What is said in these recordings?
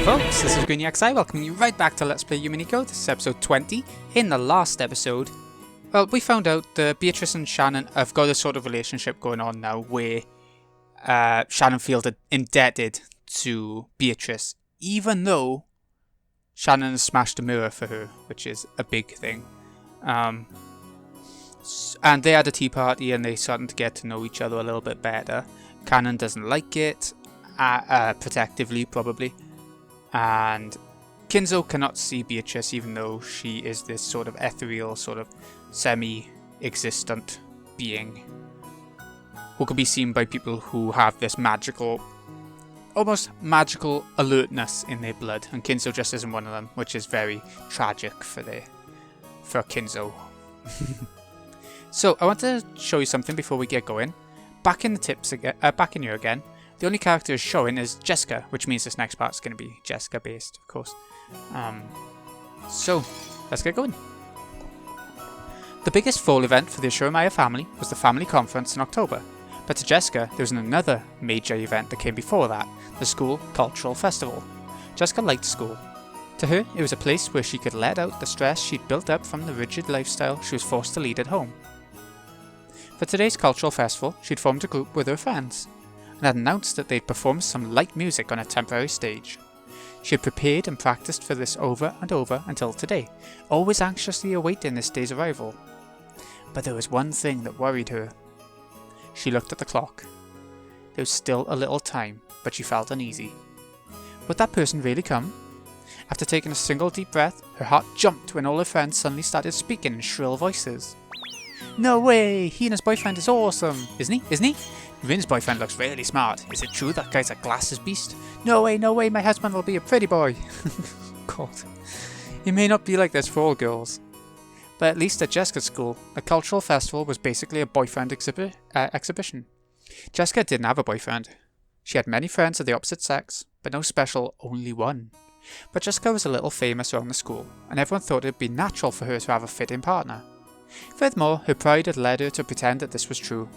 folks, this is GreenyXI welcoming you right back to Let's Play Umineko. This is episode 20. In the last episode, well, we found out that Beatrice and Shannon have got a sort of relationship going on now where Shannon feels indebted to Beatrice, even though Shannon has smashed a mirror for her, which is a big thing. And they had a tea party and they're starting to get to know each other a little bit better. Cannon doesn't like it, protectively probably. And Kinzo cannot see Beatrice even though she is this sort of ethereal, sort of semi-existent being who can be seen by people who have this magical, almost magical alertness in their blood, and Kinzo just isn't one of them, which is very tragic for Kinzo. So I want to show you something before we get going. Back in the tips again, back in here again. The only character showing is Jessica, which means this next part is going to be Jessica based, of course. So let's get going. The biggest fall event for the Umineko family was the family conference in October, but to Jessica there was another major event that came before that, the school cultural festival. Jessica liked school. To her, it was a place where she could let out the stress she'd built up from the rigid lifestyle she was forced to lead at home. For today's cultural festival, she'd formed a group with her friends, and had announced that they'd perform some light music on a temporary stage. She had prepared and practiced for this over and over until today, always anxiously awaiting this day's arrival. But there was one thing that worried her. She looked at the clock. There was still a little time, but she felt uneasy. Would that person really come? After taking a single deep breath, her heart jumped when all her friends suddenly started speaking in shrill voices. No way! Hina's boyfriend is awesome! Isn't he? Rin's boyfriend looks really smart. Is it true that guy's a glasses beast? No way, my husband will be a pretty boy. God. He may not be like this for all girls. But at least at Jessica's school, a cultural festival was basically a boyfriend exhibition. Jessica didn't have a boyfriend. She had many friends of the opposite sex, but no special only one. But Jessica was a little famous around the school, and everyone thought it would be natural for her to have a fitting partner. Furthermore, her pride had led her to pretend that this was true.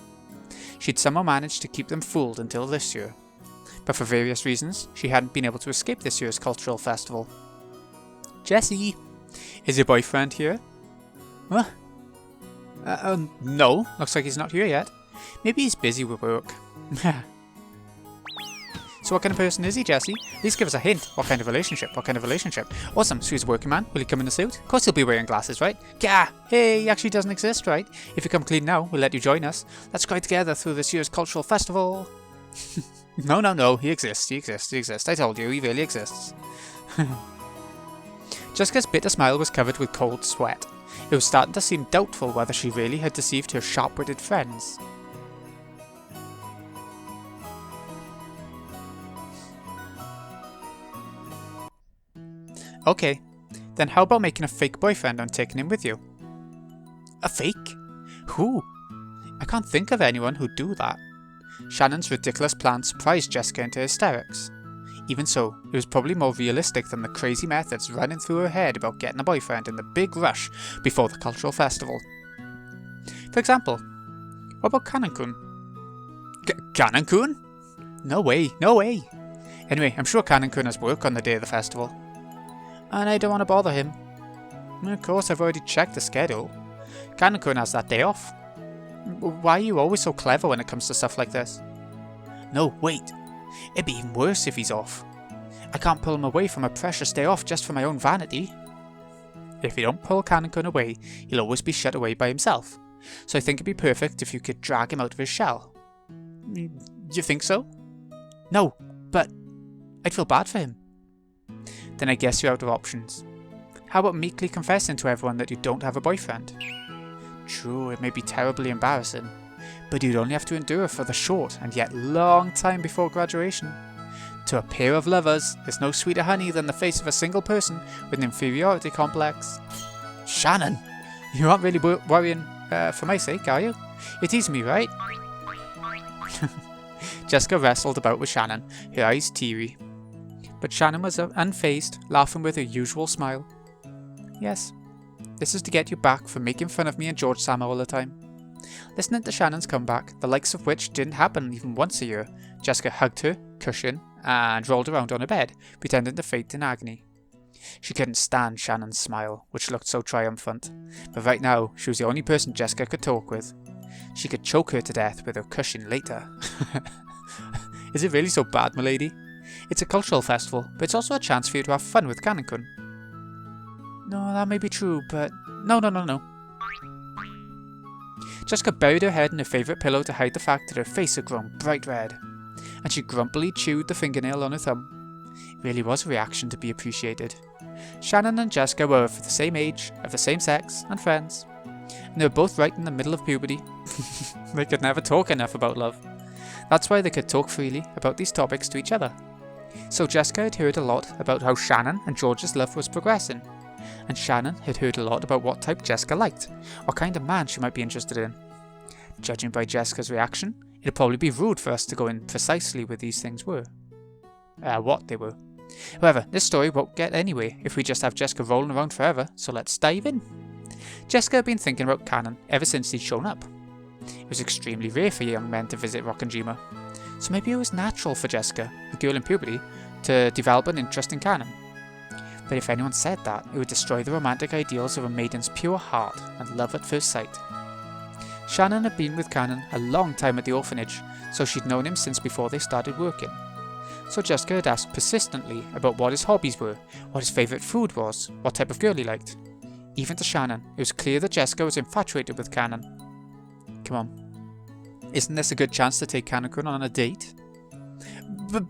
She'd somehow managed to keep them fooled until this year, but for various reasons, she hadn't been able to escape this year's cultural festival. Jessie, is your boyfriend here? What? No, looks like he's not here yet. Maybe he's busy with work. So what kind of person is he, Jessie? At least give us a hint. What kind of relationship? Awesome, so he's a working man. Will he come in a suit? Of course he'll be wearing glasses, right? Gah! Hey, he actually doesn't exist, right? If you come clean now, we'll let you join us. Let's go together through this year's cultural festival. No, he exists. I told you, he really exists. Jessica's bitter smile was covered with cold sweat. It was starting to seem doubtful whether she really had deceived her sharp-witted friends. Okay, then how about making a fake boyfriend and taking him with you? A fake? Who? I can't think of anyone who'd do that. Shannon's ridiculous plan surprised Jessica into hysterics. Even so, it was probably more realistic than the crazy methods running through her head about getting a boyfriend in the big rush before the cultural festival. For example, what about Kanan-kun? Kanan-kun? No way. Anyway, I'm sure Kanan-kun has work on the day of the festival. And I don't want to bother him. Of course, I've already checked the schedule. Kanan-kun has that day off. Why are you always so clever when it comes to stuff like this? No, wait. It'd be even worse if he's off. I can't pull him away from a precious day off just for my own vanity. If you don't pull Kanan-kun away, he'll always be shut away by himself. So I think it'd be perfect if you could drag him out of his shell. You think so? No, but I'd feel bad for him. Then I guess you're out of options. How about meekly confessing to everyone that you don't have a boyfriend? True, it may be terribly embarrassing, but you'd only have to endure for the short and yet long time before graduation. To a pair of lovers, there's no sweeter honey than the face of a single person with an inferiority complex. Shannon, you aren't really worrying for my sake, are you? You're teasing me, right? Jessica wrestled about with Shannon, her eyes teary. But Shannon was unfazed, laughing with her usual smile. Yes, this is to get you back for making fun of me and George-sama all the time. Listening to Shannon's comeback, the likes of which didn't happen even once a year, Jessica hugged her, cushion, and rolled around on her bed, pretending to faint in agony. She couldn't stand Shannon's smile, which looked so triumphant, but right now she was the only person Jessica could talk with. She could choke her to death with her cushion later. Is it really so bad, milady? It's a cultural festival, but it's also a chance for you to have fun with Kanan-kun. No, that may be true, but... No. Jessica buried her head in her favourite pillow to hide the fact that her face had grown bright red, and she grumpily chewed the fingernail on her thumb. It really was a reaction to be appreciated. Shannon and Jessica were of the same age, of the same sex, and friends. And they were both right in the middle of puberty. They could never talk enough about love. That's why they could talk freely about these topics to each other. So Jessica had heard a lot about how Shannon and George's love was progressing. And Shannon had heard a lot about what type Jessica liked, what kind of man she might be interested in. Judging by Jessica's reaction, it'd probably be rude for us to go in precisely where these things were. What they were. However, this story won't get anywhere if we just have Jessica rolling around forever, so let's dive in. Jessica had been thinking about Kanan ever since he'd shown up. It was extremely rare for young men to visit Rokkenjima, so maybe it was natural for Jessica, a girl in puberty, to develop an interest in Kanan. But if anyone said that, it would destroy the romantic ideals of a maiden's pure heart and love at first sight. Shannon had been with Kanan a long time at the orphanage, so she'd known him since before they started working. So Jessica had asked persistently about what his hobbies were, what his favourite food was, what type of girl he liked. Even to Shannon, it was clear that Jessica was infatuated with Kanan. Come on. Isn't this a good chance to take Kanan-kun on a date? But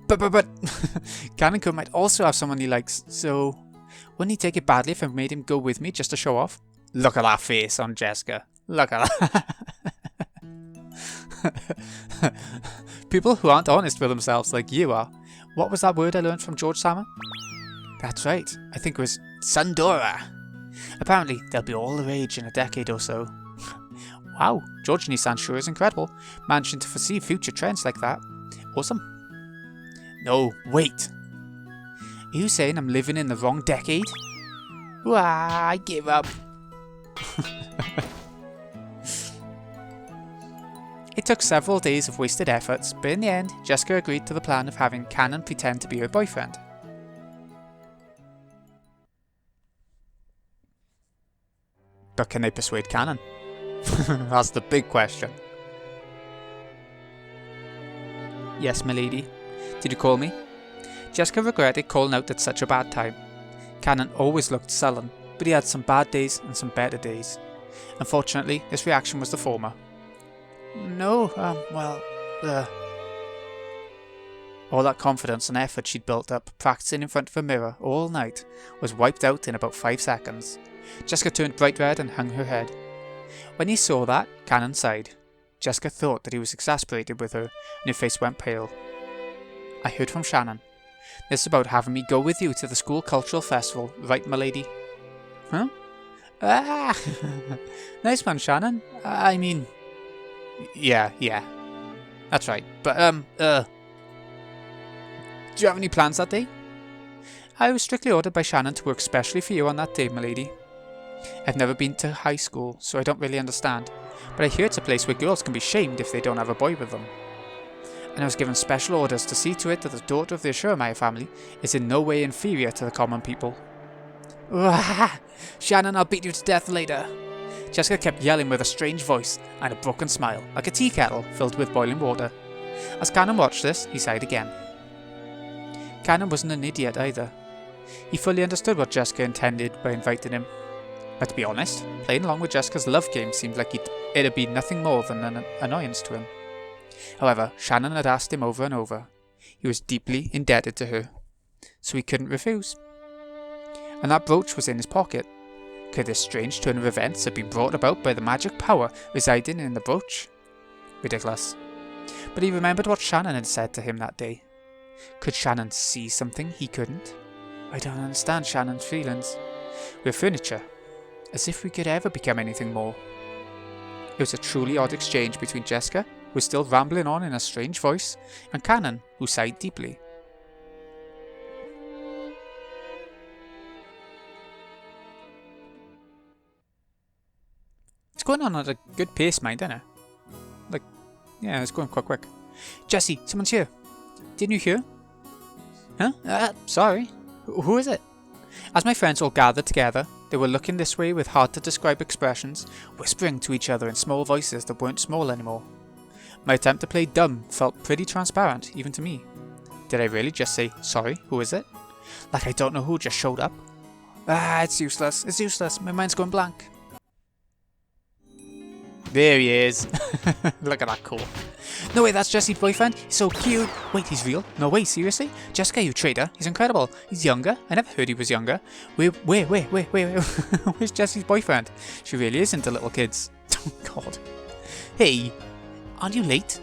Kanan-kun might also have someone he likes, so... Wouldn't he take it badly if I made him go with me just to show off? Look at that face on Jessica. Look at that. People who aren't honest with themselves like you are. What was that word I learned from George-sama? That's right. I think it was Sandora. Apparently, they'll be all the rage in a decade or so. Wow, George-Nissan sure is incredible, managing to foresee future trends like that. Awesome. No, wait. Are you saying I'm living in the wrong decade? Wah, I give up. It took several days of wasted efforts, but in the end, Jessica agreed to the plan of having Kanan pretend to be her boyfriend. But can they persuade Kanan? That's the big question. Yes, milady. Did you call me? Jessica regretted calling out at such a bad time. Kanan always looked sullen, but he had some bad days and some better days. Unfortunately, this reaction was the former. No, all that confidence and effort she'd built up practicing in front of a mirror all night was wiped out in about 5 seconds. Jessica turned bright red and hung her head. When he saw that, Kanan sighed. Jessica thought that he was exasperated with her, and her face went pale. I heard from Shannon. This is about having me go with you to the school cultural festival, right, milady? Huh? Ah! Nice one, Shannon. I mean... Yeah. That's right. But, do you have any plans that day? I was strictly ordered by Shannon to work specially for you on that day, milady. I've never been to high school, so I don't really understand, but I hear it's a place where girls can be shamed if they don't have a boy with them. And I was given special orders to see to it that the daughter of the Ashuramaia family is in no way inferior to the common people. Shannon, I'll beat you to death later. Jessica kept yelling with a strange voice and a broken smile, like a tea kettle filled with boiling water. As Kanan watched this, he sighed again. Kanan wasn't an idiot either. He fully understood what Jessica intended by inviting him. But to be honest, playing along with Jessica's love game seemed like it'd be nothing more than an annoyance to him. However, Shannon had asked him over and over. He was deeply indebted to her, so he couldn't refuse. And that brooch was in his pocket. Could this strange turn of events have been brought about by the magic power residing in the brooch? Ridiculous. But he remembered what Shannon had said to him that day. Could Shannon see something he couldn't? I don't understand Shannon's feelings. We're furniture. As if we could ever become anything more. It was a truly odd exchange between Jessica, who was still rambling on in a strange voice, and Kanan, who sighed deeply. It's going on at a good pace, mind, isn't it? Yeah, it's going quite quick. Jessie, someone's here. Didn't you hear? Huh? Sorry. Who is it? As my friends all gathered together, they were looking this way with hard-to-describe expressions, whispering to each other in small voices that weren't small anymore. My attempt to play dumb felt pretty transparent, even to me. Did I really just say, sorry, who is it? Like I don't know who just showed up? It's useless. It's useless. My mind's going blank. There he is. Look at that cool. No way, that's Jesse's boyfriend? He's so cute. Wait, he's real? No way, seriously? Jessica, you traitor. He's incredible. He's younger. I never heard he was younger. Wait. Where's Jesse's boyfriend? She really is into little kids. Oh, God. Hey, aren't you late?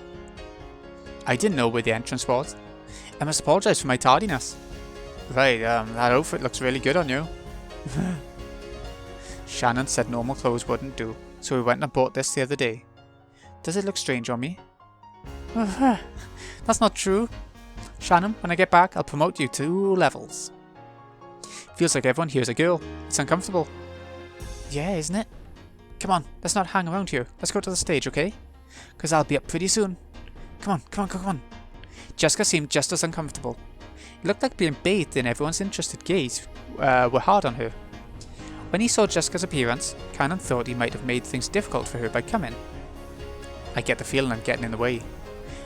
I didn't know where the entrance was. I must apologize for my tardiness. Right, that outfit looks really good on you. Shannon said normal clothes wouldn't do, so we went and bought this the other day. Does it look strange on me? That's not true. Shannon, when I get back, I'll promote you 2 levels. Feels like everyone here's a girl. It's uncomfortable. Yeah, isn't it? Come on, let's not hang around here. Let's go to the stage, okay? Because I'll be up pretty soon. Come on. Jessica seemed just as uncomfortable. It looked like being bathed in everyone's interested gaze were hard on her. When he saw Jessica's appearance, Cannon thought he might have made things difficult for her by coming. I get the feeling I'm getting in the way.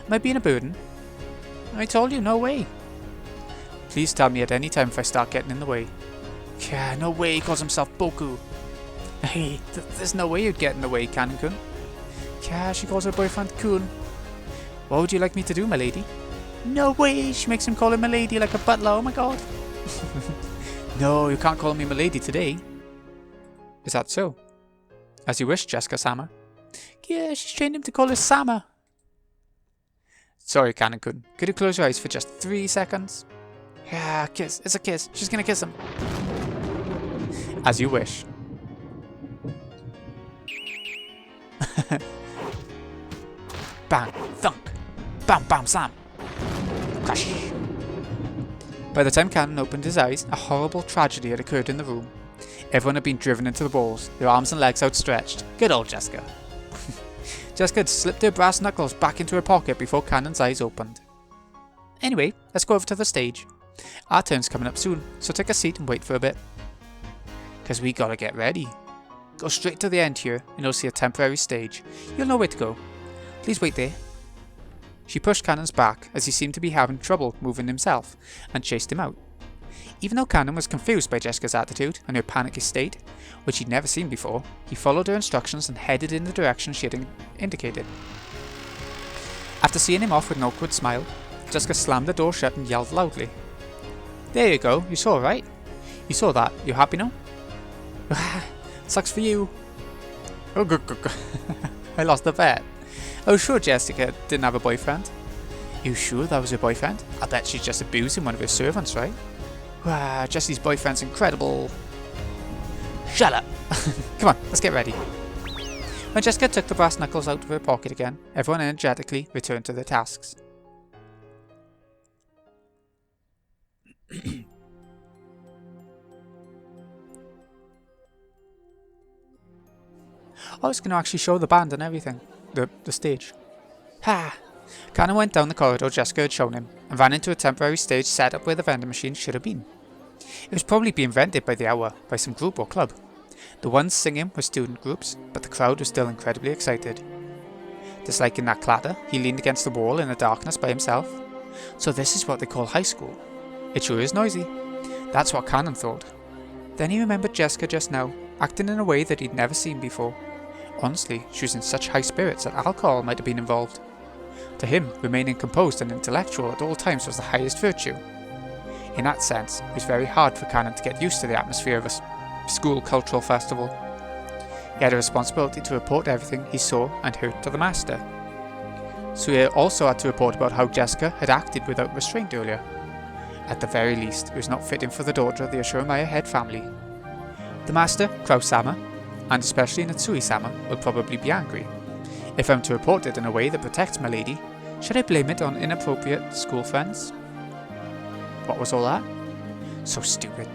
Am I being a burden? I told you, no way. Please tell me at any time if I start getting in the way. Yeah, no way, he calls himself Boku. Hey, there's no way you'd get in the way, Cannon-kun. Yeah, she calls her boyfriend Kun. What would you like me to do, my lady? No way, she makes him call her my lady like a butler, oh my god. No, you can't call me my lady today. Is that so? As you wish, Jessica-sama. Yeah, she's trained him to call her Sama. Sorry, Cannon-kun. Could you close your eyes for just 3 seconds? Yeah, kiss. It's a kiss. She's gonna kiss him. As you wish. Bang, thunk. Bam, bam, Sam. Crash. By the time Cannon opened his eyes, a horrible tragedy had occurred in the room. Everyone had been driven into the walls, their arms and legs outstretched. Good old Jessica. Jessica had slipped her brass knuckles back into her pocket before Cannon's eyes opened. Anyway, let's go over to the stage. Our turn's coming up soon, so take a seat and wait for a bit. Cause we gotta get ready. Go straight to the end here, and you'll see a temporary stage. You'll know where to go. Please wait there. She pushed Cannon's back, as he seemed to be having trouble moving himself, and chased him out. Even though Cannon was confused by Jessica's attitude and her panicky state, which he'd never seen before, he followed her instructions and headed in the direction she had indicated. After seeing him off with an awkward smile, Jessica slammed the door shut and yelled loudly. There you go, you saw right? You saw that, you happy now? Sucks for you. Oh, good. I lost the bet. Oh, sure Jessica didn't have a boyfriend. You sure that was her boyfriend? I bet she's just abusing one of her servants, right? Wow, Jesse's boyfriend's incredible. Shut up! Come on, let's get ready. When Jessica took the brass knuckles out of her pocket again, everyone energetically returned to their tasks. I was going to actually show the band and everything. The stage. Ha! Cannon went down the corridor Jessica had shown him and ran into a temporary stage set up where the vending machine should have been. It was probably being rented by the hour by some group or club. The ones singing were student groups, but the crowd was still incredibly excited. Disliking that clatter, he leaned against the wall in the darkness by himself. So this is what they call high school. It sure is noisy. That's what Cannon thought. Then he remembered Jessica just now, acting in a way that he'd never seen before. Honestly, she was in such high spirits that alcohol might have been involved. To him, remaining composed and intellectual at all times was the highest virtue. In that sense, it was very hard for Cannon to get used to the atmosphere of a school cultural festival. He had a responsibility to report everything he saw and heard to the master. So he also had to report about how Jessica had acted without restraint earlier. At the very least, it was not fitting for the daughter of the Ashuramaia head family. The master, Kraus-sama, and especially Natsui-sama, will probably be angry. If I'm to report it in a way that protects my lady, should I blame it on inappropriate school friends? What was all that? So stupid.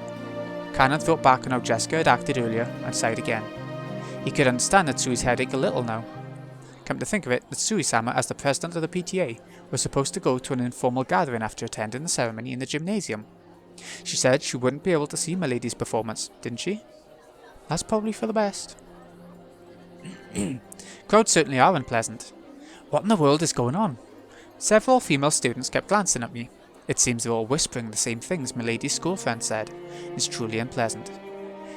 Cannon thought back on how Jessica had acted earlier and sighed again. He could understand Natsui's headache a little now. Come to think of it, Natsui-sama, as the president of the PTA, was supposed to go to an informal gathering after attending the ceremony in the gymnasium. She said she wouldn't be able to see Milady's performance, didn't she? That's probably for the best. Crowds certainly are unpleasant. What in the world is going on? Several female students kept glancing at me. It seems they're all whispering the same things Milady's school friend said. It's truly unpleasant.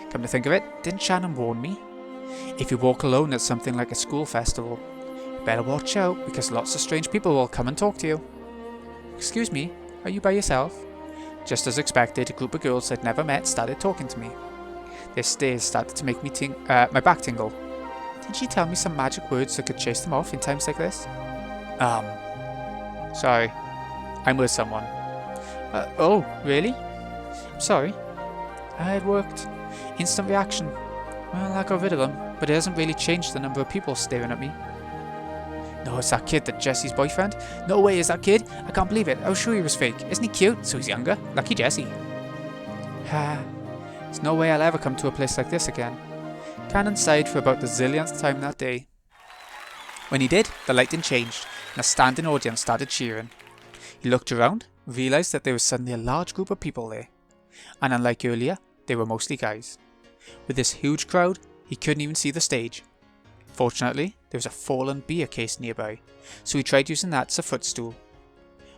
Come to think of it, didn't Shannon warn me? If you walk alone at something like a school festival, you better watch out because lots of strange people will come and talk to you. Excuse me, are you by yourself? Just as expected, a group of girls I'd never met started talking to me. Their stares started to make me my back tingle. Did she tell me some magic words that could chase them off in times like this? Sorry. I'm with someone. Oh, really? I'm sorry. It worked. Instant reaction. Well, I got rid of them, but it hasn't really changed the number of people staring at me. No, it's that kid, that Jesse's boyfriend. No way, is that kid? I can't believe it. I was sure he was fake. Isn't he cute? So he's younger. Lucky Jesse. There's no way I'll ever come to a place like this again. Cannon sighed for about the zillionth time that day. When he did, the lighting changed, and a standing audience started cheering. He looked around, realised that there was suddenly a large group of people there. And unlike earlier, they were mostly guys. With this huge crowd, he couldn't even see the stage. Fortunately, there was a fallen beer case nearby, so he tried using that as a footstool.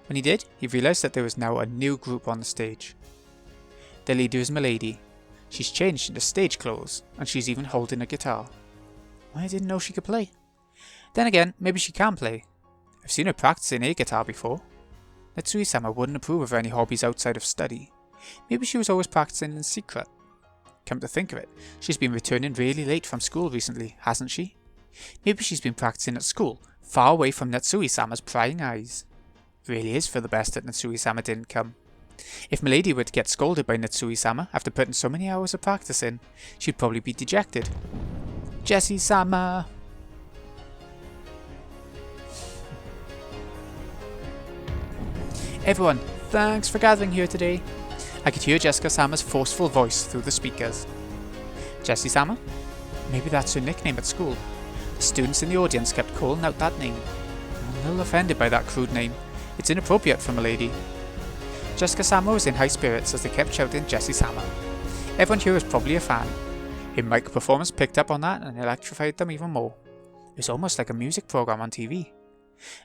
When he did, he realised that there was now a new group on the stage. The leader is Milady. She's changed into stage clothes, and she's even holding a guitar. I didn't know she could play. Then again, maybe she can play. I've seen her practicing air guitar before. Natsui-sama wouldn't approve of any hobbies outside of study. Maybe she was always practicing in secret. Come to think of it, she's been returning really late from school recently, hasn't she? Maybe she's been practicing at school, far away from Natsui-sama's prying eyes. Really is for the best that Natsui-sama didn't come. If Milady were to get scolded by Natsui-sama after putting so many hours of practice in, she'd probably be dejected. Jessie-sama! Everyone, thanks for gathering here today. I could hear Jessica-sama's forceful voice through the speakers. Jessie-sama? Maybe that's her nickname at school. The students in the audience kept calling out that name. I'm a little offended by that crude name. It's inappropriate for Milady. Jessica-sama was in high spirits as they kept shouting Jessie-sama. Everyone here was probably a fan. Her mic performance picked up on that and electrified them even more. It was almost like a music program on TV.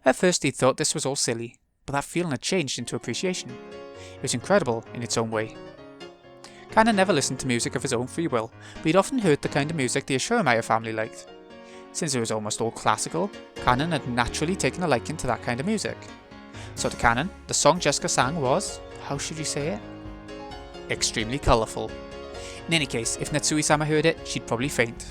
At first he'd thought this was all silly, but that feeling had changed into appreciation. It was incredible in its own way. Cannon never listened to music of his own free will, but he'd often heard the kind of music the Ashuramayo family liked. Since it was almost all classical, Cannon had naturally taken a liking to that kind of music. So to Cannon, the song Jessica sang was, how should you say it? Extremely colourful. In any case, if Natsui-sama heard it, she'd probably faint.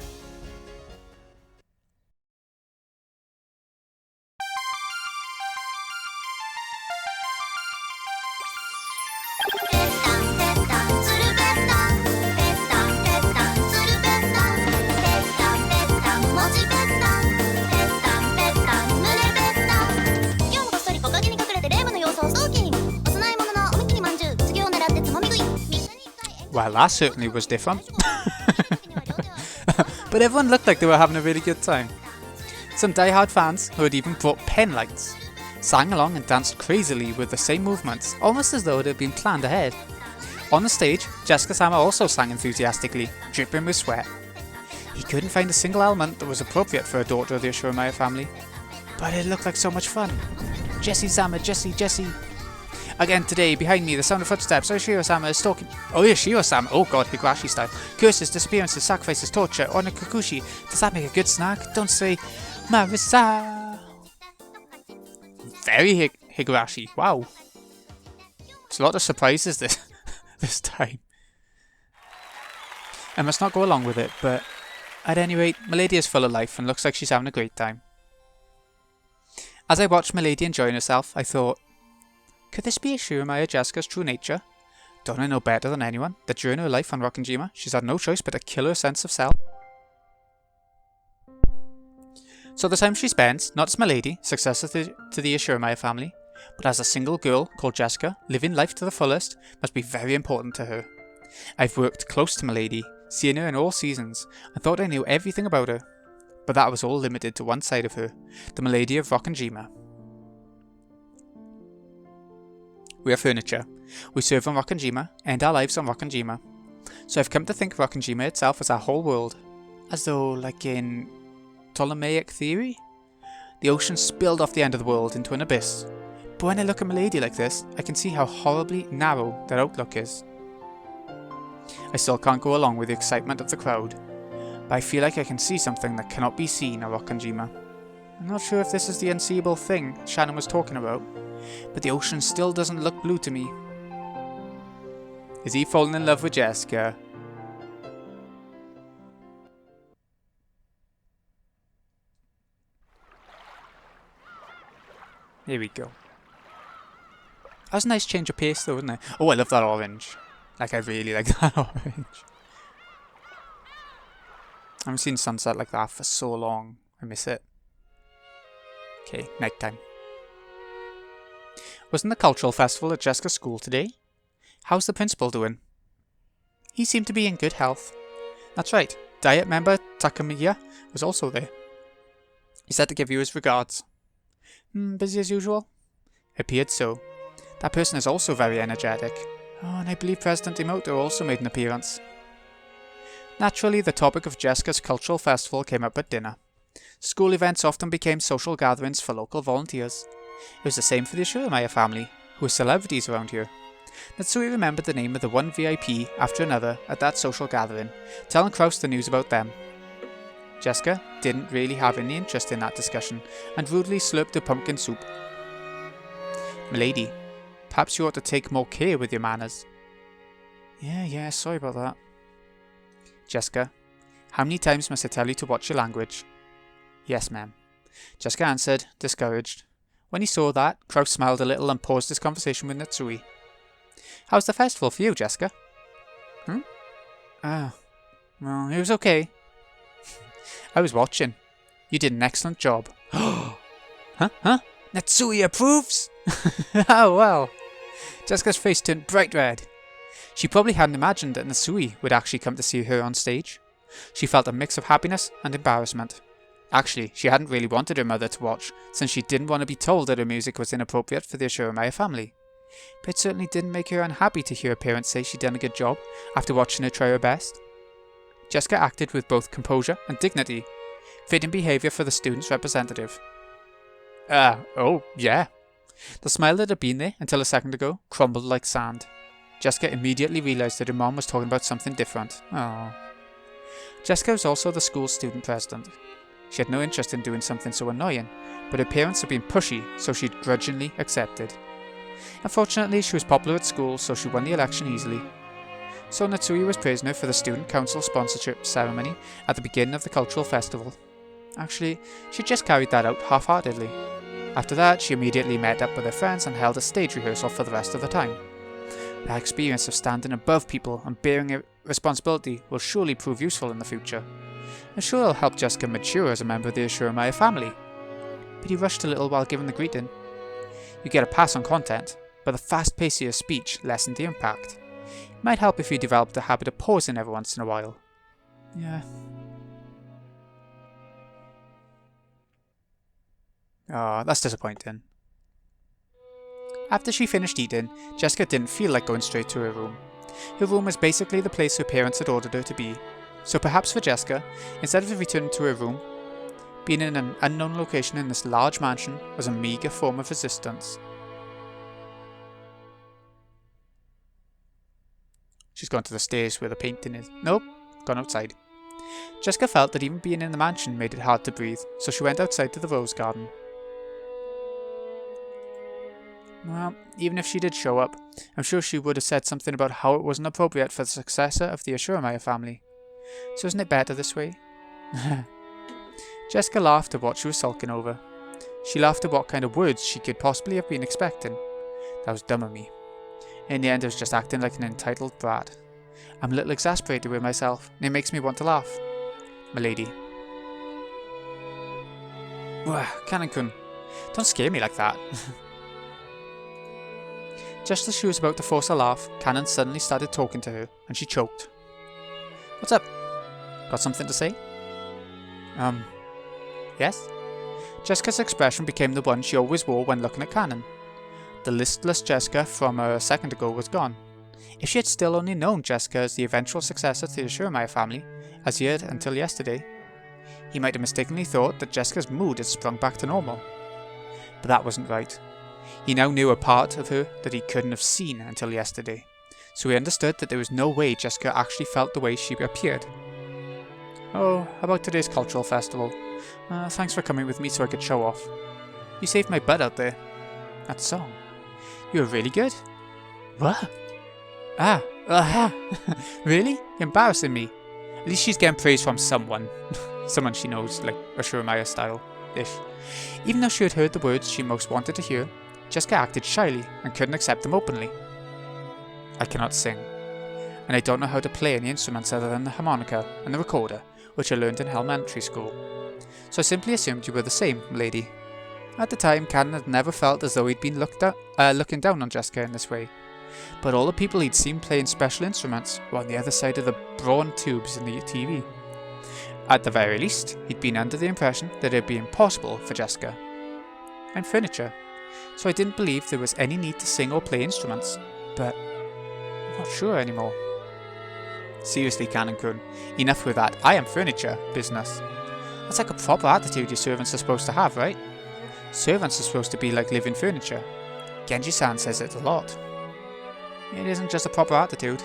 Well, that certainly was different. But everyone looked like they were having a really good time. Some die-hard fans, who had even brought pen lights, sang along and danced crazily with the same movements, almost as though it had been planned ahead. On the stage, Jessica-sama also sang enthusiastically, dripping with sweat. He couldn't find a single element that was appropriate for a daughter of the Ashuramayo family, but it looked like so much fun. Jessie-sama, Jessie, Jessie. Again today, behind me, the sound of footsteps. Oshiro-sama is stalking. Oshiro-sama. Oh god, Higurashi style. Curses, disappearances, sacrifices, torture, onikakushi. Does that make a good snack? Don't say Marisa. Very Higurashi. Wow. There's a lot of surprises this time. I must not go along with it, but at any rate, Milady is full of life and looks like she's having a great time. As I watched Milady enjoying herself, I thought, could this be Ashuramayo Jessica's true nature? Don't I know better than anyone that during her life on Rokkenjima, she's had no choice but to kill her sense of self? So the time she spends, not as Milady, successor to the Ashuramayo family, but as a single girl called Jessica, living life to the fullest, must be very important to her. I've worked close to Milady, seeing her in all seasons, and thought I knew everything about her. but that was all limited to one side of her, the milady of Rockanjima. We are furniture. We serve on Rockanjima, end our lives on Rockanjima. So I've come to think of Rockanjima itself as our whole world, as though, like in Ptolemaic theory, the ocean spilled off the end of the world into an abyss. But when I look at Milady like this, I can see how horribly narrow their outlook is. I still can't go along with the excitement of the crowd, but I feel like I can see something that cannot be seen at Rockanjima. I'm not sure if this is the unseeable thing Shannon was talking about, but the ocean still doesn't look blue to me. Is he falling in love with Jessica? Here we go. That was a nice change of pace though, wasn't it? Oh, I love that orange. Like, I really like that orange. I haven't seen sunset like that for so long. I miss it. Okay, nighttime. Wasn't the cultural festival at Jessica's school today? How's the principal doing? He seemed to be in good health. That's right, Diet member Takamiya was also there. He said to give you his regards. Busy as usual? Appeared so. That person is also very energetic. Oh, and I believe President Emoto also made an appearance. Naturally, the topic of Jessica's cultural festival came up at dinner. School events often became social gatherings for local volunteers. It was the same for the Shiramaya family, who were celebrities around here. Natsui remembered the name of the one VIP after another at that social gathering, telling Kraus the news about them. Jessica didn't really have any interest in that discussion, and rudely slurped her pumpkin soup. Milady, perhaps you ought to take more care with your manners. Yeah, sorry about that. Jessica, how many times must I tell you to watch your language? Yes, ma'am. Jessica answered, discouraged. When he saw that, Kraus smiled a little and paused his conversation with Natsui. How's the festival for you, Jessica? Well, it was okay. I was watching. You did an excellent job. Huh? Natsui approves? Oh, well. Jessica's face turned bright red. She probably hadn't imagined that Natsui would actually come to see her on stage. She felt a mix of happiness and embarrassment. Actually, she hadn't really wanted her mother to watch, since she didn't want to be told that her music was inappropriate for the Shiramaya family. But it certainly didn't make her unhappy to hear her parents say she'd done a good job after watching her try her best. Jessica acted with both composure and dignity, fitting behaviour for the student's representative. Oh, yeah. The smile that had been there until a second ago crumbled like sand. Jessica immediately realised that her mom was talking about something different. Oh. Jessica was also the school's student president. She had no interest in doing something so annoying, but her parents had been pushy, so she grudgingly accepted. Unfortunately, she was popular at school, so she won the election easily. So Natsui was praising her for the student council sponsorship ceremony at the beginning of the cultural festival. Actually, she just carried that out half-heartedly. After that, she immediately met up with her friends and held a stage rehearsal for the rest of the time. That experience of standing above people and bearing a responsibility will surely prove useful in the future. I'm sure it'll help Jessica mature as a member of the Shiramaya family. But he rushed a little while giving the greeting. You get a pass on content, but the fast pace of your speech lessened the impact. It might help if you developed the habit of pausing every once in a while. Yeah. Oh, that's disappointing. After she finished eating, Jessica didn't feel like going straight to her room. Her room was basically the place her parents had ordered her to be, so perhaps for Jessica, instead of returning to her room, being in an unknown location in this large mansion was a meagre form of resistance. She's gone to the stairs where the painting is. Nope, gone outside. Jessica felt that even being in the mansion made it hard to breathe, so she went outside to the rose garden. Well, even if she did show up, I'm sure she would have said something about how it wasn't appropriate for the successor of the Shiramaya family. So isn't it better this way? Jessica laughed at what she was sulking over. She laughed at what kind of words she could possibly have been expecting. That was dumb of me. In the end, I was just acting like an entitled brat. I'm a little exasperated with myself, and it makes me want to laugh. Milady. Kanan-kun, don't scare me like that. Just as she was about to force a laugh, Kanan suddenly started talking to her, and she choked. What's up? Got something to say? Yes? Jessica's expression became the one she always wore when looking at Cannon. The listless Jessica from a second ago was gone. If she had still only known Jessica as the eventual successor to the Shuremire family, as he had until yesterday, he might have mistakenly thought that Jessica's mood had sprung back to normal. But that wasn't right. He now knew a part of her that he couldn't have seen until yesterday, so he understood that there was no way Jessica actually felt the way she appeared. Oh, about today's cultural festival. Thanks for coming with me so I could show off. You saved my butt out there. That song. You were really good. What? Really? You're embarrassing me. At least she's getting praise from someone. Someone she knows, like Shuremire style-ish. Even though she had heard the words she most wanted to hear, Jessica acted shyly and couldn't accept them openly. I cannot sing, and I don't know how to play any instruments other than the harmonica and the recorder, which I learned in elementary school. So I simply assumed you were the same, lady. At the time, Cannon had never felt as though he'd been looking down on Jessica in this way. But all the people he'd seen playing special instruments were on the other side of the brawn tubes in the TV. At the very least, he'd been under the impression that it'd be impossible for Jessica. I'm furniture, so I didn't believe there was any need to sing or play instruments, but I'm not sure anymore. Seriously, Cannon-kun, enough with that I am furniture business. That's like a proper attitude your servants are supposed to have, right? Servants are supposed to be like living furniture. Genji-san says it a lot. It isn't just a proper attitude,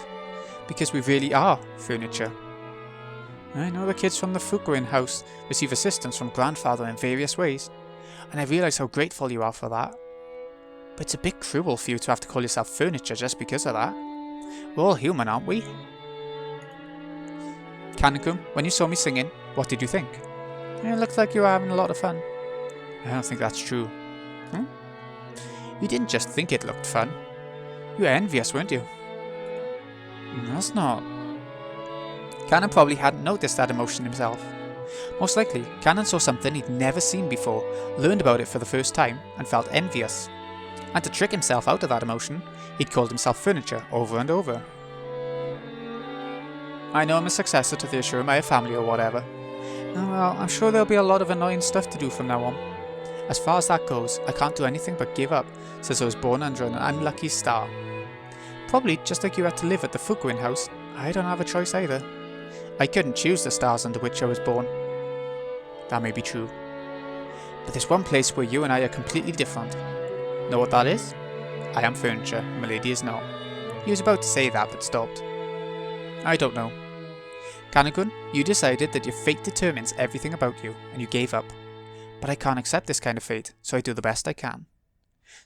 because we really are furniture. I know the kids from the Fukuin house receive assistance from grandfather in various ways, and I realise how grateful you are for that. But it's a bit cruel for you to have to call yourself furniture just because of that. We're all human, aren't we? Cannon-kun, when you saw me singing, what did you think? It looked like you were having a lot of fun. I don't think that's true. You didn't just think it looked fun. You were envious, weren't you? That's not... Cannon probably hadn't noticed that emotion himself. Most likely, Cannon saw something he'd never seen before, learned about it for the first time, and felt envious. And to trick himself out of that emotion, he'd called himself furniture over and over. I know I'm a successor to the Shuremire family or whatever. Well, I'm sure there'll be a lot of annoying stuff to do from now on. As far as that goes, I can't do anything but give up, since I was born under an unlucky star. Probably just like you had to live at the Fukuin house, I don't have a choice either. I couldn't choose the stars under which I was born. That may be true. But there's one place where you and I are completely different. Know what that is? I am furniture, milady is not. He was about to say that, but stopped. I don't know. Cannon-kun, you decided that your fate determines everything about you, and you gave up. But I can't accept this kind of fate, so I do the best I can.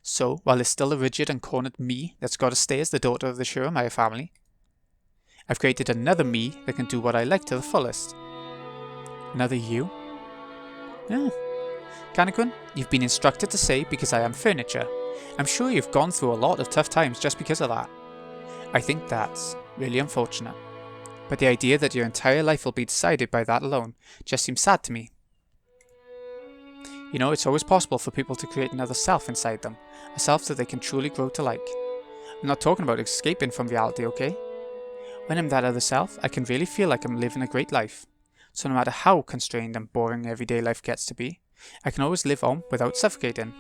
So, while there's still a rigid and cornered me that's got to stay as the daughter of the Shuremire family, I've created another me that can do what I like to the fullest. Another you? Yeah. Cannon-kun, you've been instructed to say because I am furniture. I'm sure you've gone through a lot of tough times just because of that. I think that's really unfortunate. But the idea that your entire life will be decided by that alone just seems sad to me. You know, it's always possible for people to create another self inside them, a self that they can truly grow to like. I'm not talking about escaping from reality, okay? When I'm that other self, I can really feel like I'm living a great life. So no matter how constrained and boring everyday life gets to be, I can always live on without suffocating.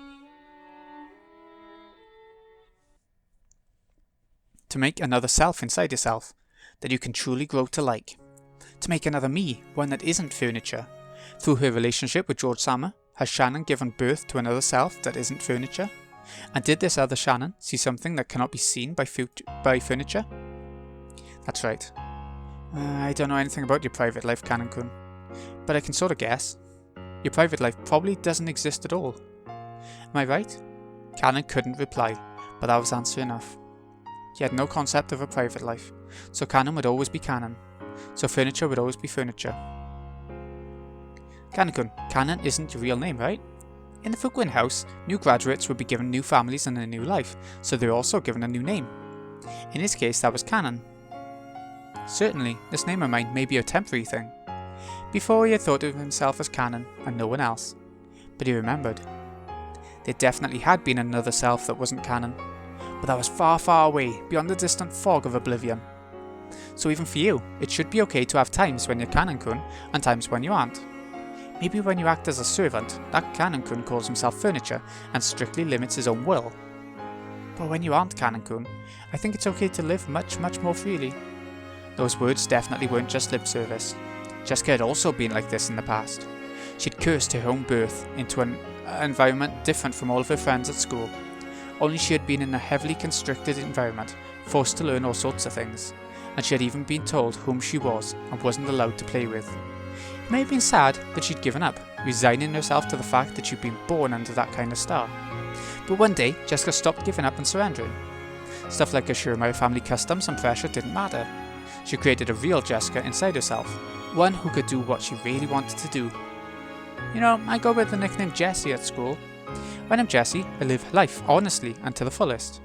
To make another self inside yourself that you can truly grow to like. To make another me, one that isn't furniture. Through her relationship with George Sama, has Shannon given birth to another self that isn't furniture? And did this other Shannon see something that cannot be seen by furniture? That's right. I don't know anything about your private life, Cannon-kun, but I can sort of guess. Your private life probably doesn't exist at all. Am I right? Cannon couldn't reply, but that was answer enough. He had no concept of a private life, so Cannon would always be Cannon, so furniture would always be furniture. Cannon-kun, Cannon isn't your real name, right? In the Fukuin house, new graduates would be given new families and a new life, so they were also given a new name. In his case, that was Cannon. Certainly, this name of mine may be a temporary thing. Before he had thought of himself as Cannon and no one else, but he remembered. There definitely had been another self that wasn't Cannon, but that was far, far away, beyond the distant fog of oblivion. So even for you, it should be okay to have times when you're Cannon-kun and times when you aren't. Maybe when you act as a servant, that Canon-kun calls himself furniture and strictly limits his own will. But when you aren't Canon-kun, I think it's okay to live much more freely. Those words definitely weren't just lip service. Jessica had also been like this in the past. She'd cursed her own birth into an environment different from all of her friends at school. Only she had been in a heavily constricted environment, forced to learn all sorts of things, and she had even been told whom she was and wasn't allowed to play with. It may have been sad that she'd given up, resigning herself to the fact that she'd been born under that kind of star. But one day, Jessica stopped giving up and surrendering. Stuff like assuring her family customs and pressure didn't matter. She created a real Jessica inside herself, one who could do what she really wanted to do. You know, I go by the nickname Jessie at school. When I'm Jessie, I live life honestly and to the fullest.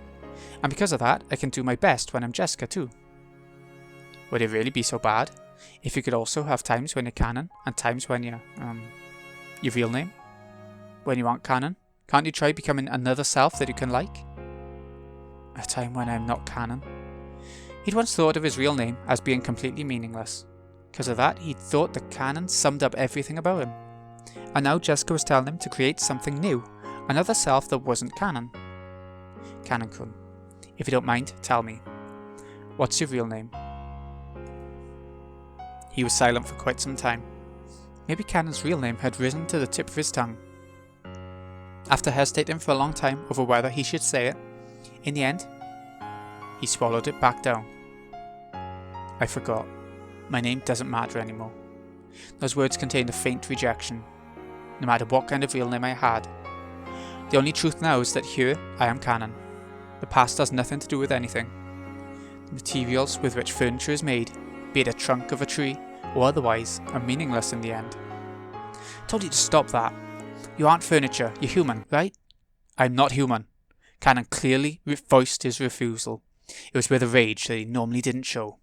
And because of that, I can do my best when I'm Jessica too. Would it really be so bad if you could also have times when you're Canon and times when you're, your real name? When you aren't Canon, can't you try becoming another self that you can like? A time when I'm not Canon. He'd once thought of his real name as being completely meaningless. Because of that, he'd thought that Canon summed up everything about him. And now Jessica was telling him to create something new, another self that wasn't Canon. Canon-kun, if you don't mind, tell me, what's your real name? He was silent for quite some time. Maybe Canon's real name had risen to the tip of his tongue. After hesitating for a long time over whether he should say it, in the end, he swallowed it back down. I forgot. My name doesn't matter anymore. Those words contained a faint rejection, no matter what kind of real name I had. The only truth now is that here I am Canon. The past has nothing to do with anything. The materials with which furniture is made, be it a trunk of a tree or otherwise, are meaningless in the end. I told you to stop that. You aren't furniture, you're human, right? I'm not human. Canon clearly voiced his refusal. It was with a rage that he normally didn't show.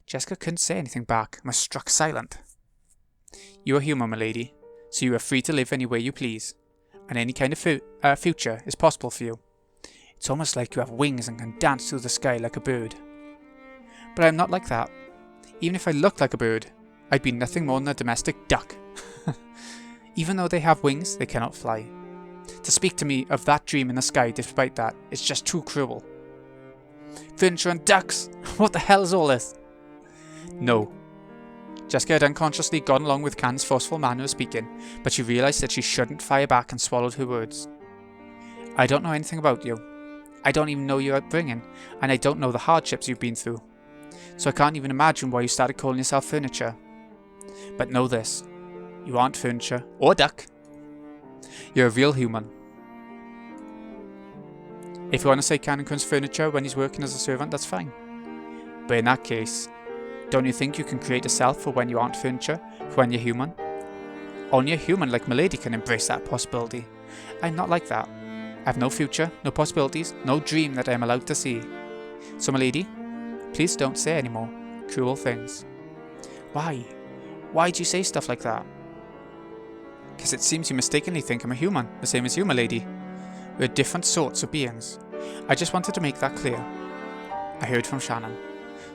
Jessica couldn't say anything back and was struck silent. You are human, my lady, so you are free to live any way you please, and any kind of future is possible for you. It's almost like you have wings and can dance through the sky like a bird. But I am not like that. Even if I looked like a bird, I'd be nothing more than a domestic duck. Even though they have wings, they cannot fly. To speak to me of that dream in the sky despite that is just too cruel. Furniture and ducks! What the hell is all this? No. Jessica had unconsciously gone along with Canon's forceful manner of speaking, but she realised that she shouldn't fire back and swallowed her words. I don't know anything about you. I don't even know your upbringing, and I don't know the hardships you've been through. So I can't even imagine why you started calling yourself furniture. But know this. You aren't furniture, or duck. You're a real human. If you want to say Canon-kun's furniture when he's working as a servant, that's fine. But in that case, don't you think you can create a self for when you aren't furniture, for when you're human? Only a human like Milady can embrace that possibility. I'm not like that. I have no future, no possibilities, no dream that I am allowed to see. So Milady, please don't say any more cruel things. Why? Why do you say stuff like that? Because it seems you mistakenly think I'm a human, the same as you, Milady. We're different sorts of beings. I just wanted to make that clear. I heard from Shannon.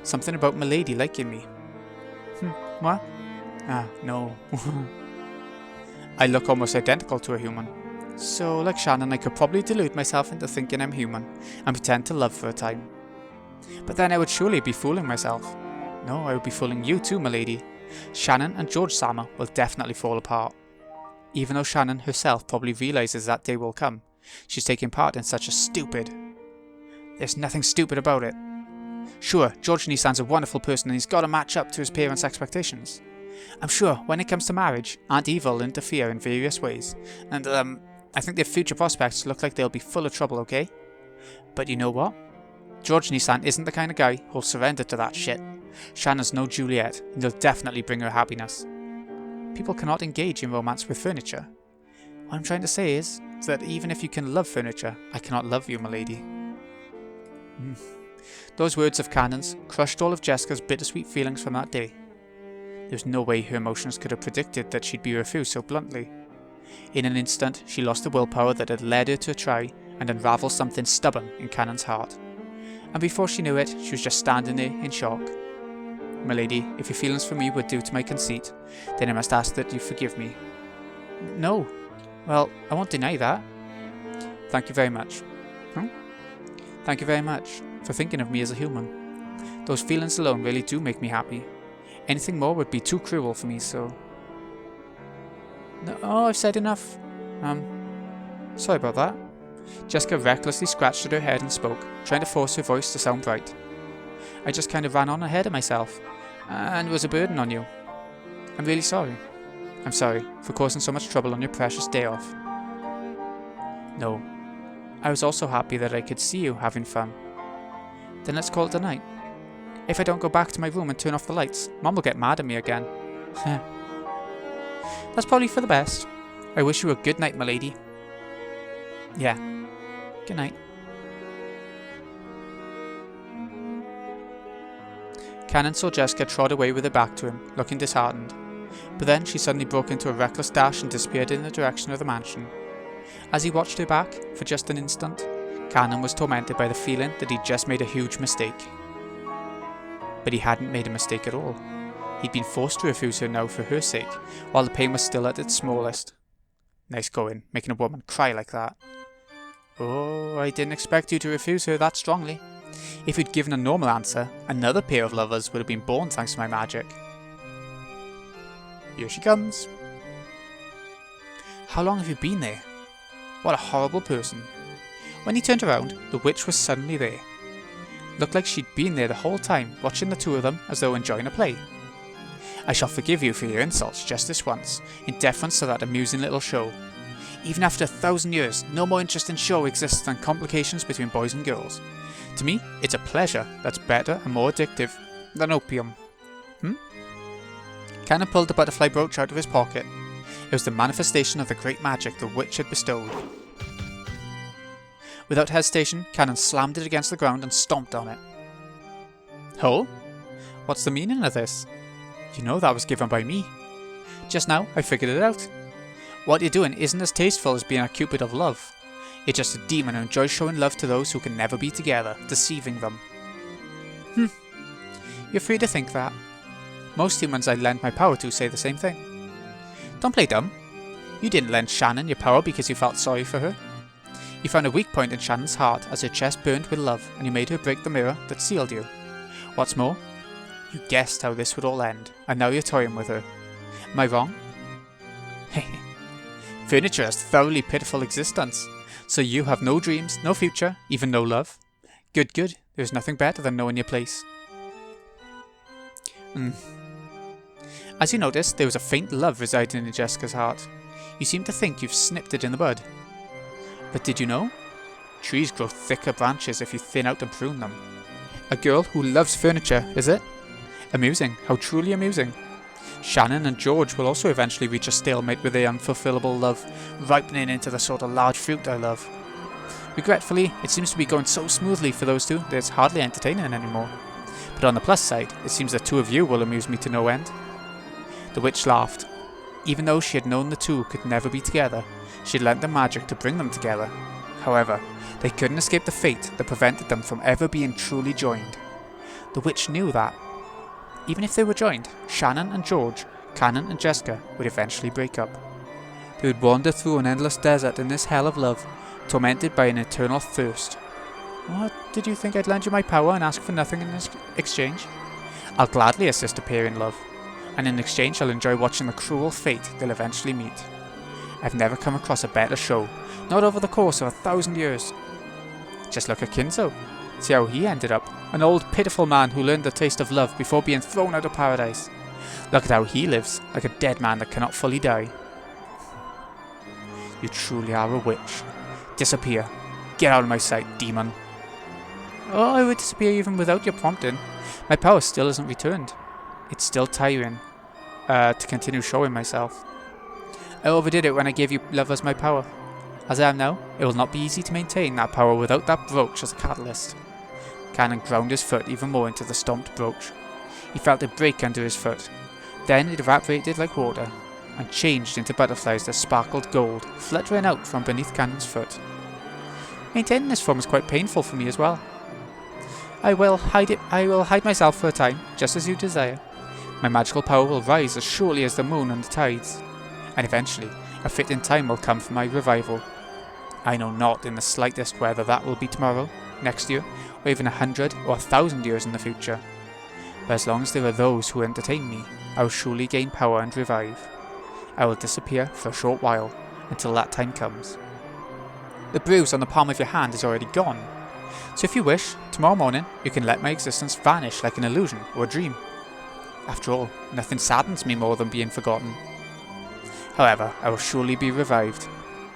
Something about Milady liking me. What? Ah, no. I look almost identical to a human. So, like Shannon, I could probably delude myself into thinking I'm human and pretend to love for a time. But then I would surely be fooling myself. No, I would be fooling you too, Milady. Shannon and George-sama will definitely fall apart. Even though Shannon herself probably realises that day will come, she's taking part in such a stupid... There's nothing stupid about it. Sure, George Nissan's a wonderful person and he's got to match up to his parents' expectations. I'm sure when it comes to marriage, Aunt Eva will interfere in various ways, and I think their future prospects look like they'll be full of trouble, okay? But you know what? George Nissan isn't the kind of guy who'll surrender to that shit. Shannon's no Juliet, and he'll definitely bring her happiness. People cannot engage in romance with furniture. What I'm trying to say is that even if you can love furniture, I cannot love you, milady. Those words of Canon's crushed all of Jessica's bittersweet feelings from that day. There was no way her emotions could have predicted that she'd be refused so bluntly. In an instant, she lost the willpower that had led her to try and unravel something stubborn in Canon's heart. And before she knew it, she was just standing there in shock. "My lady, if your feelings for me were due to my conceit, then I must ask that you forgive me. No. Well, I won't deny that. Thank you very much. Thank you very much for thinking of me as a human. Those feelings alone really do make me happy. Anything more would be too cruel for me, so... No, oh, I've said enough. Sorry about that. Jessica recklessly scratched at her head and spoke, trying to force her voice to sound bright. I just kind of ran on ahead of myself, and was a burden on you. I'm really sorry. I'm sorry for causing so much trouble on your precious day off. No. I was also happy that I could see you having fun. Then let's call it a night. If I don't go back to my room and turn off the lights, Mom will get mad at me again. That's probably for the best. I wish you a good night, my lady. Yeah. Good night. Canon saw Jessica trot away with her back to him, looking disheartened. But then she suddenly broke into a reckless dash and disappeared in the direction of the mansion. As he watched her back, for just an instant, Canon was tormented by the feeling that he'd just made a huge mistake. But he hadn't made a mistake at all. He'd been forced to refuse her now for her sake, while the pain was still at its smallest. Nice going, making a woman cry like that. Oh, I didn't expect you to refuse her that strongly. If you'd given a normal answer, another pair of lovers would have been born thanks to my magic. Here she comes. How long have you been there? What a horrible person. When he turned around, the witch was suddenly there. Looked like she'd been there the whole time, watching the two of them as though enjoying a play. I shall forgive you for your insults just this once, in deference to that amusing little show. Even after 1,000 years, no more interesting show exists than complications between boys and girls. To me, it's a pleasure that's better and more addictive than opium. Canon pulled the butterfly brooch out of his pocket. It was the manifestation of the great magic the witch had bestowed. Without hesitation, Canon slammed it against the ground and stomped on it. Oh? What's the meaning of this? You know that was given by me. Just now, I figured it out. What you're doing isn't as tasteful as being a cupid of love. You're just a demon who enjoys showing love to those who can never be together, deceiving them. You're free to think that. Most humans I lend my power to say the same thing. Don't play dumb. You didn't lend Shannon your power because you felt sorry for her. You found a weak point in Shannon's heart as her chest burned with love, and you made her break the mirror that sealed you. What's more, you guessed how this would all end, and now you're toying with her. Am I wrong? Furniture has thoroughly pitiful existence. So you have no dreams, no future, even no love. Good, good. There's nothing better than knowing your place. As you noticed, there was a faint love residing in Jessica's heart. You seem to think you've snipped it in the bud. But did you know? Trees grow thicker branches if you thin out and prune them. A girl who loves furniture, is it? Amusing. How truly amusing. Shannon and George will also eventually reach a stalemate with their unfulfillable love, ripening into the sort of large fruit I love. Regretfully, it seems to be going so smoothly for those two that it's hardly entertaining anymore. But on the plus side, it seems the two of you will amuse me to no end. The witch laughed. Even though she had known the two could never be together, she had lent them magic to bring them together. However, they couldn't escape the fate that prevented them from ever being truly joined. The witch knew that. Even if they were joined, Shannon and George, Canon and Jessica would eventually break up. They would wander through an endless desert in this hell of love, tormented by an eternal thirst. What, did you think I'd lend you my power and ask for nothing in exchange? I'll gladly assist a pair in love, and in exchange I'll enjoy watching the cruel fate they'll eventually meet. I've never come across a better show, not over the course of 1,000 years. Just look at Kinzo. See how he ended up, an old pitiful man who learned the taste of love before being thrown out of paradise. Look at how he lives, like a dead man that cannot fully die. You truly are a witch. Disappear. Get out of my sight, demon. Oh, I would disappear even without your prompting. My power still isn't returned. It's still tiring to continue showing myself. I overdid it when I gave you lovers my power. As I am now, it will not be easy to maintain that power without that brooch as a catalyst. Canon ground his foot even more into the stomped brooch. He felt it break under his foot. Then it evaporated like water, and changed into butterflies that sparkled gold, fluttering out from beneath Canon's foot. Maintaining this form is quite painful for me as well. I will hide myself for a time, just as you desire. My magical power will rise as surely as the moon and the tides, and eventually A fitting time will come for my revival. I know not in the slightest whether that will be tomorrow, next year, or even 100 or 1,000 years in the future. But as long as there are those who entertain me, I will surely gain power and revive. I will disappear for a short while, until that time comes. The bruise on the palm of your hand is already gone, so if you wish, tomorrow morning you can let my existence vanish like an illusion or a dream. After all, nothing saddens me more than being forgotten. However, I will surely be revived.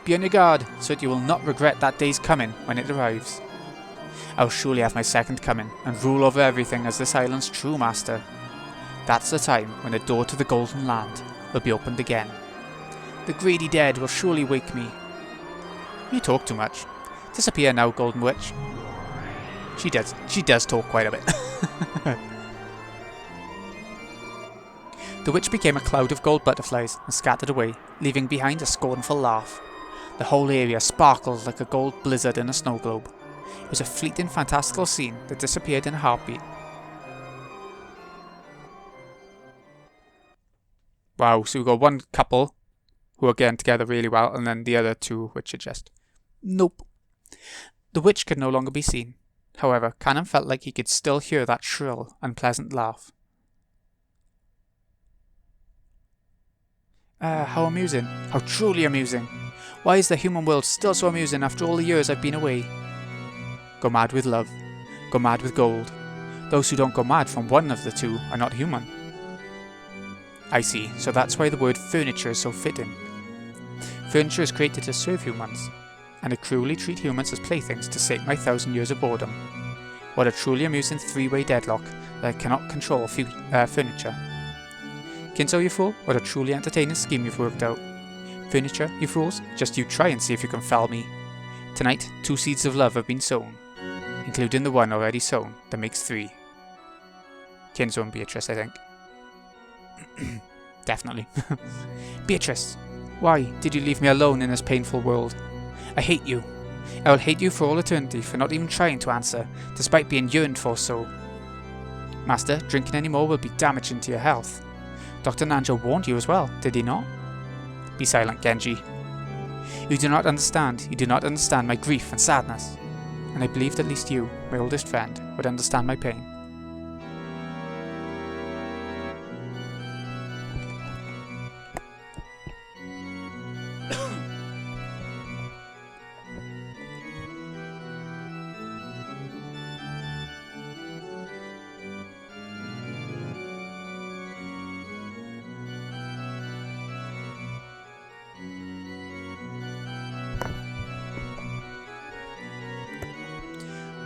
Be on your guard, so that you will not regret that day's coming when it arrives. I will surely have my second coming, and rule over everything as this island's true master. That's the time when the door to the Golden Land will be opened again. The greedy dead will surely wake me. You talk too much. Disappear now, Golden Witch. She does talk quite a bit. The witch became a cloud of gold butterflies and scattered away, leaving behind a scornful laugh. The whole area sparkled like a gold blizzard in a snow globe. It was a fleeting, fantastical scene that disappeared in a heartbeat. Wow, so we've got one couple who are getting together really well, and then the other two which are just... Nope. The witch could no longer be seen. However, Cannon felt like he could still hear that shrill, unpleasant laugh. How amusing. How truly amusing. Why is the human world still so amusing after all the years I've been away? Go mad with love. Go mad with gold. Those who don't go mad from one of the two are not human. I see, so that's why the word furniture is so fitting. Furniture is created to serve humans, and I cruelly treat humans as playthings to sate my 1,000 years of boredom. What a truly amusing three-way deadlock that cannot control furniture. Kinzo, you fool, what a truly entertaining scheme you've worked out. Furniture, you fools, just you try and see if you can fell me. Tonight, 2 seeds of love have been sown, including the one already sown that makes 3. Kinzo and Beatrice, I think. Definitely. Beatrice, why did you leave me alone in this painful world? I hate you. I will hate you for all eternity for not even trying to answer, despite being yearned for so. Master, drinking any more will be damaging to your health. Dr. Nanjo warned you as well, did he not? Be silent, Genji. You do not understand my grief and sadness. And I believed at least you, my oldest friend, would understand my pain.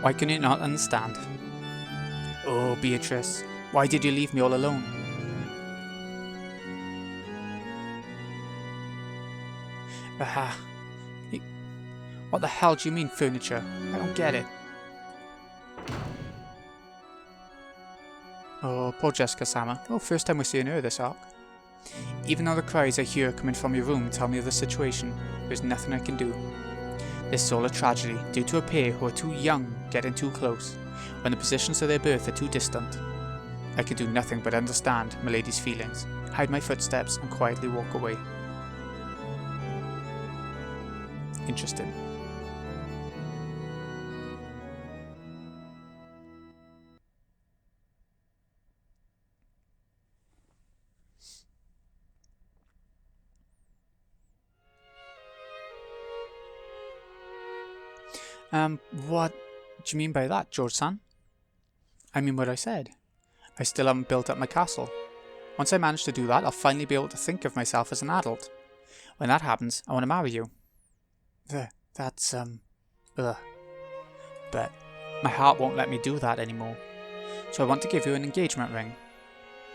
Why can you not understand? Oh, Beatrice, why did you leave me all alone? Aha. What the hell do you mean, furniture? I don't get it. Oh, poor Jessica-sama. Oh, first time we're seeing her this arc. Even though the cries I hear coming from your room tell me of the situation, there's nothing I can do. This is all a tragedy, due to a pair who are too young getting too close, when the positions of their birth are too distant. I can do nothing but understand Milady's feelings, hide my footsteps, and quietly walk away. Interesting. What do you mean by that, George-san? I mean what I said. I still haven't built up my castle. Once I manage to do that, I'll finally be able to think of myself as an adult. When that happens, I want to marry you. That's, But my heart won't let me do that anymore. So I want to give you an engagement ring.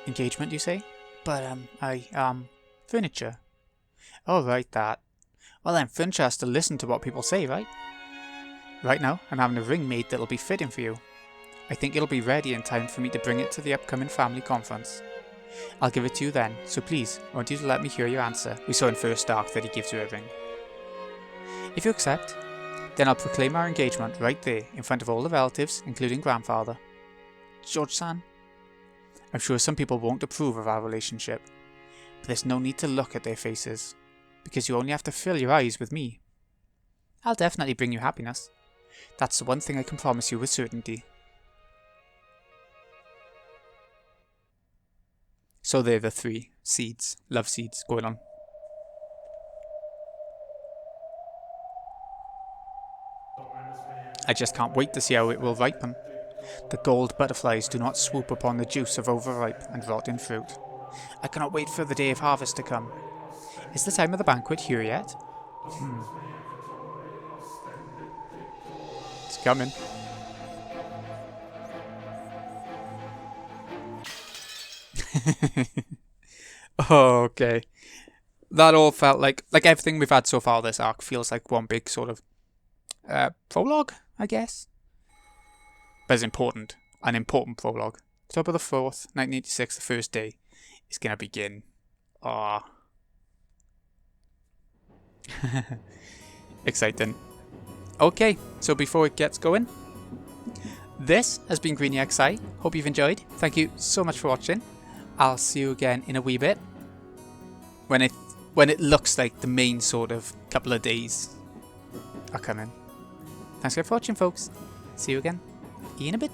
Engagement, you say? But, furniture. Oh, right, that. Well then, furniture has to listen to what people say, right? Right now, I'm having a ring made that'll be fitting for you. I think it'll be ready in time for me to bring it to the upcoming family conference. I'll give it to you then, so please, I want you to let me hear your answer. We saw in first arc that he gives you a ring. If you accept, then I'll proclaim our engagement right there, in front of all the relatives, including grandfather. George-san? I'm sure some people won't approve of our relationship, but there's no need to look at their faces. because you only have to fill your eyes with me. I'll definitely bring you happiness. That's the one thing I can promise you with certainty. So they're the 3 seeds, love seeds, going on. I just can't wait to see how it will ripen. The gold butterflies do not swoop upon the juice of overripe and rotten fruit. I cannot wait for the day of harvest to come. Is the time of the banquet here yet? It's coming. Okay. That all felt like everything we've had so far this arc feels like one big sort of prologue, I guess. But it's important. An important prologue. October the 4th, 1986, the first day, is going to begin. Ah. Exciting. Okay, so before it gets going, this has been GreenyXI. Hope you've enjoyed. Thank you so much for watching. I'll see you again in a wee bit. When it looks like the main sort of couple of days are coming. Thanks again for watching, folks. See you again in a bit.